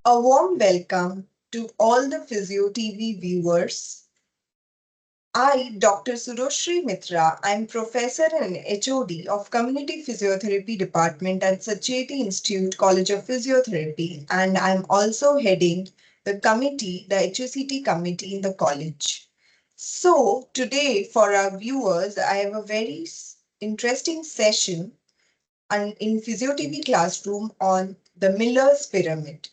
A warm welcome to all the Physio TV viewers. I, Dr. Suroshree Mitra, I'm professor and HOD of Community Physiotherapy Department at Sacheti Institute College of Physiotherapy, and I'm also heading the committee, the HSCT committee in the college. So today for our viewers, I have a very interesting session in Physio TV classroom on the Miller's Pyramid.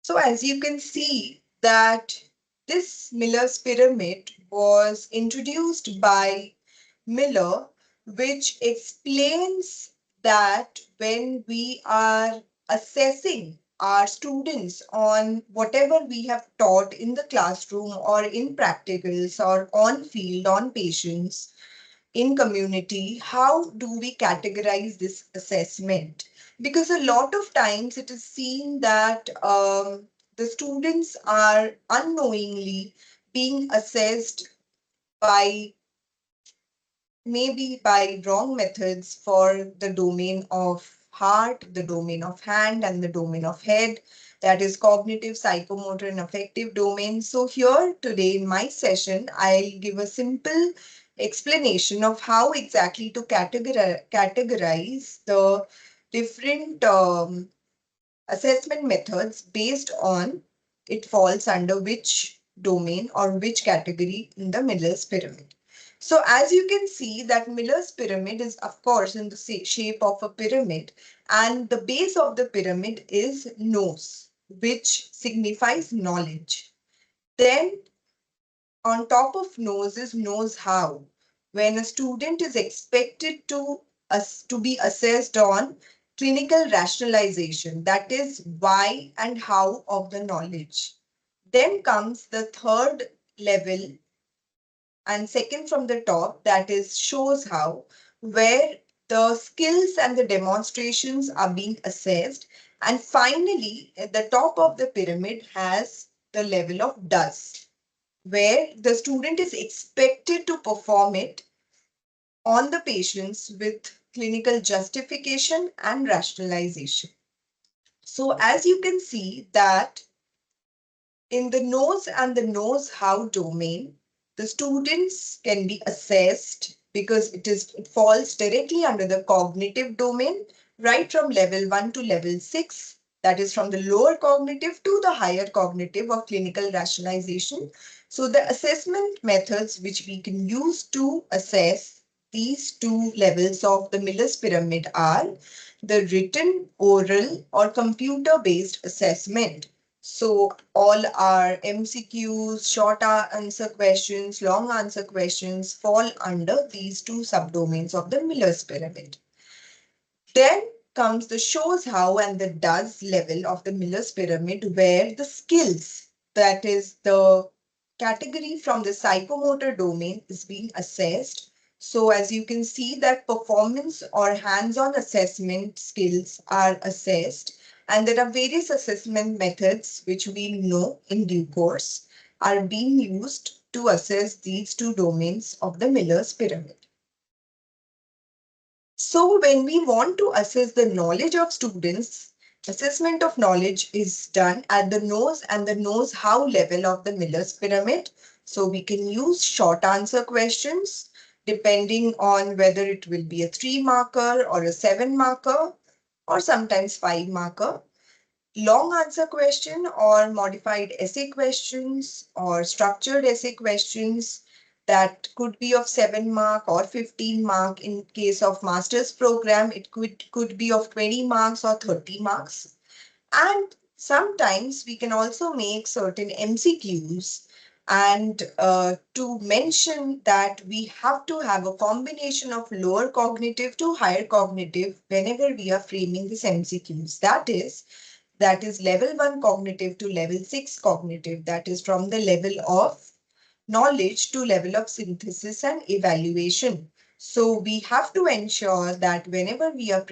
So as you can see that this Miller's pyramid was introduced by Miller, which explains that when we are assessing our students on whatever we have taught in the classroom or in practicals or on field, on patients, in community, how do we categorize this assessment? Because a lot of times it is seen that the students are unknowingly being assessed by maybe by wrong methods for the domain of heart, the domain of hand, and the domain of head. That is cognitive, psychomotor, and affective domain. So here today in my session, I'll give a simple explanation of how exactly to categorize the different assessment methods based on it falls under which domain or which category in the Miller's pyramid. So as you can see that Miller's pyramid is of course in the shape of a pyramid, and the base of the pyramid is nose, which signifies knowledge. Then on top of nose is knows how. When a student is expected to be assessed on clinical rationalization, that is why and how of the knowledge. Then comes the third level and second from the top, that is shows how, where the skills and the demonstrations are being assessed. And finally, at the top of the pyramid has the level of does, where the student is expected to perform it on the patients with clinical justification and rationalization. So as you can see that in the knows and the knows how domain, the students can be assessed because it falls directly under the cognitive domain, right from level 1 to level 6. That is from the lower cognitive to the higher cognitive of clinical rationalization. So the assessment methods which we can use to assess these two levels of the Miller's pyramid are the written, oral, or computer-based assessment. So all our MCQs, short answer questions, long answer questions fall under these two subdomains of the Miller's pyramid. Then comes the shows how and the does level of the Miller's pyramid, where the skills, that is the category from the psychomotor domain, is being assessed. So as you can see that performance or hands-on assessment skills are assessed, and there are various assessment methods which we know in due course are being used to assess these two domains of the Miller's pyramid. So when we want to assess the knowledge of students, assessment of knowledge is done at the knows and the knows how level of the Miller's pyramid. So we can use short answer questions depending on whether it will be a 3 marker or a 7 marker or sometimes 5 marker. Long answer question or modified essay questions or structured essay questions that could be of 7 mark or 15 mark. In case of master's program, it could be of 20 marks or 30 marks. And sometimes we can also make certain MCQs and to mention that we have to have a combination of lower cognitive to higher cognitive whenever we are framing this MCQs. That is level 1 cognitive to level 6 cognitive. That is from the level of knowledge to level of synthesis and evaluation. So we have to ensure that whenever we are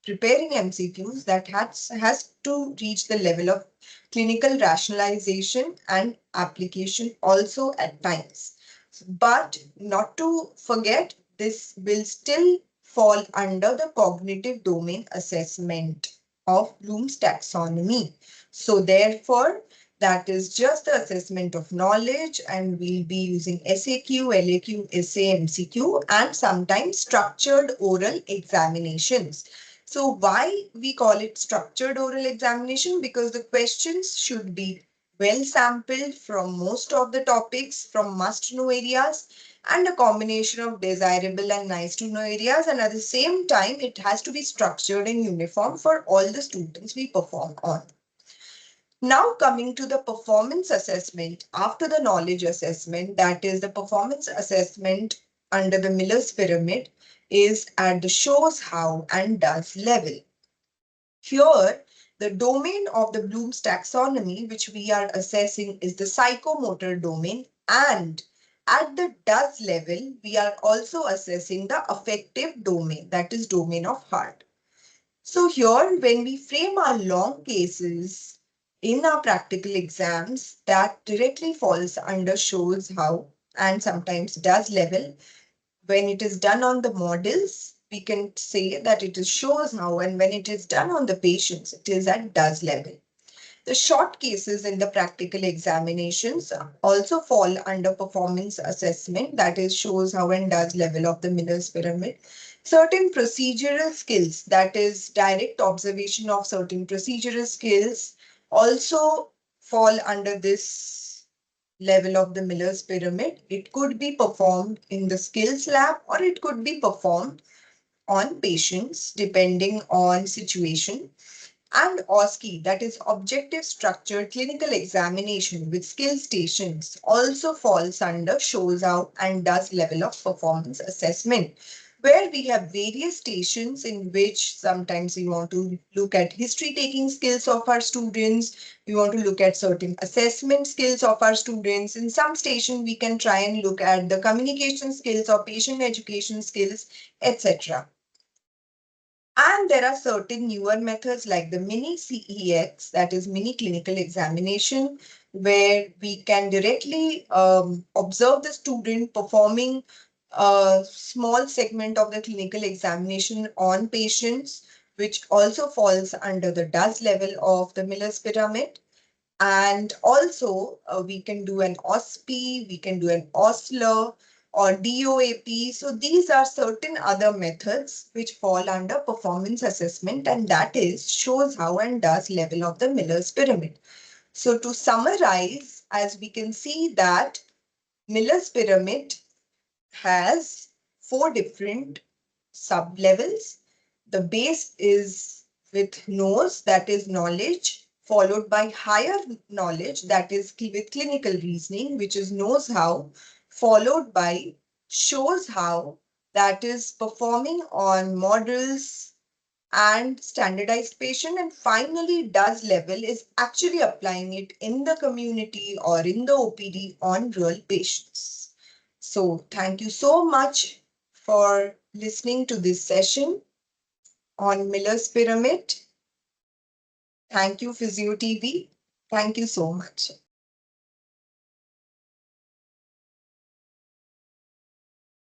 preparing MCQs, that has to reach the level of clinical rationalization and application also at times. But not to forget, this will still fall under the cognitive domain assessment of Bloom's taxonomy. So therefore, that is just the assessment of knowledge, and we'll be using SAQ, LAQ, SA, MCQ, and sometimes structured oral examinations. So why we call it structured oral examination? Because the questions should be well sampled from most of the topics from must know areas and a combination of desirable and nice to know areas, and at the same time it has to be structured and uniform for all the students we perform on. Now coming to the performance assessment after the knowledge assessment, that is the performance assessment under the Miller's pyramid, is at the shows how and does level. Here, the domain of the Bloom's taxonomy, which we are assessing, is the psychomotor domain, and at the does level, we are also assessing the affective domain, that is domain of heart. So here, when we frame our long cases in our practical exams, that directly falls under shows how and sometimes does level. When it is done on the models, we can say that it is shows how, and when it is done on the patients, it is at does level. The short cases in the practical examinations also fall under performance assessment, that is shows how and does level of the Miller's pyramid. Certain procedural skills, that is direct observation of certain procedural skills, also fall under this level of the Miller's pyramid. It could be performed in the skills lab or it could be performed on patients depending on situation. And OSCE, that is Objective Structured Clinical Examination with skill stations, also falls under shows how and does level of performance assessment, where we have various stations in which sometimes we want to look at history taking skills of our students, we want to look at certain assessment skills of our students. In some station, we can try and look at the communication skills or patient education skills, etc. And there are certain newer methods like the mini CEX, that is mini clinical examination, where we can directly observe the student performing a small segment of the clinical examination on patients, which also falls under the does level of the Miller's pyramid. And also we can do an OSP, we can do an OSLR or DOAP. So these are certain other methods which fall under performance assessment, and that is shows how and does level of the Miller's pyramid. So to summarize, as we can see that Miller's pyramid has 4 different sub-levels. The base is with knows, that is knowledge, followed by higher knowledge, that is with clinical reasoning, which is knows how, followed by shows how, that is performing on models and standardized patient, and finally does level is actually applying it in the community or in the OPD on real patients. So thank you so much for listening to this session on Miller's Pyramid. Thank you, Physio TV. Thank you so much.